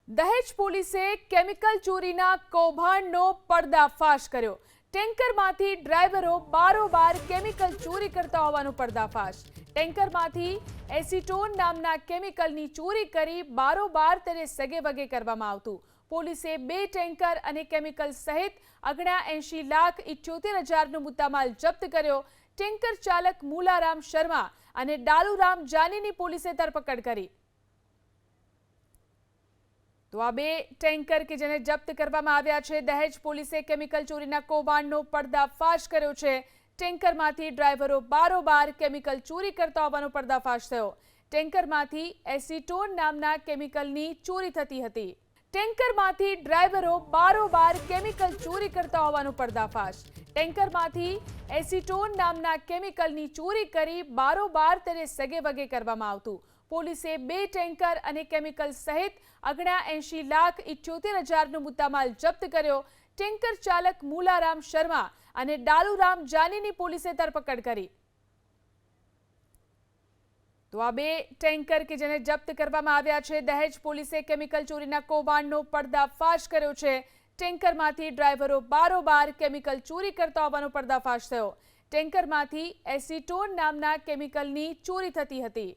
દહેજ પોલીસે કેમિકલ ચોરીના કૌભાંડનો પર્દાફાશ કર્યો। ટેન્કરમાંથી ડ્રાઈવરો બારોબાર કેમિકલ ચોરી કરતા હોવાનો પર્દાફાશ। ટેન્કરમાંથી એસીટોન નામના કેમિકલની ચોરી કરી બારોબાર તેને સગેવગે કરવામાં આવતું। પોલીસે 2 ટેન્કર અને કેમિકલ સહિત અગણા 80,78,000નો મુદ્દામાલ જપ્ત કર્યો। ટેન્કર ચાલક મૂલારામ શર્મા અને ડાલુરામ જાનીની પોલીસે ધરપકડ કરી। તો આ 2 ટેન્કર કે જેને જપ્ત કરવામાં આવ્યા છે। દહેજ પોલીસે કેમિકલ ચોરીના કૌભાંડનો પર્દાફાશ કર્યો છે। ટેન્કરમાંથી ડ્રાઈવરો બારોબાર કેમિકલ ચોરી કરતા હોવાનો પર્દાફાશ થયો। ટેન્કરમાંથી એસીટોન નામના કેમિકલની ચોરી થતી હતી। ટેન્કરમાંથી ડ્રાઈવરો બારોબાર કેમિકલ ચોરી કરતા હોવાનો પર્દાફાશ। ટેન્કરમાંથી એસીટોન નામના કેમિકલની ચોરી કરી બારોબાર તેને સગેવગે કરવામાં આવતું। પોલીસે 2 ટેન્કર અને કેમિકલ સહિત અગણા 80,78,000નો મુદ્દામાલ જપ્ત કર્યો। ટેન્કર ચાલક મૂલારામ શર્મા અને ડાલુરામ જાનીની પોલીસે ધરપકડ કરી। તો આ 2 ટેન્કર કે જેને જપ્ત કરવામાં આવ્યા છે। દહેજ પોલીસે કેમિકલ ચોરીના કૌભાંડનો પર્દાફાશ કર્યો છે। ટેન્કરમાંથી ડ્રાઈવરો બારોબાર કેમિકલ ચોરી કરતા હોવાનો પર્દાફાશ થયો। ટેન્કરમાંથી એસીટોન નામના કેમિકલની ચોરી થતી હતી।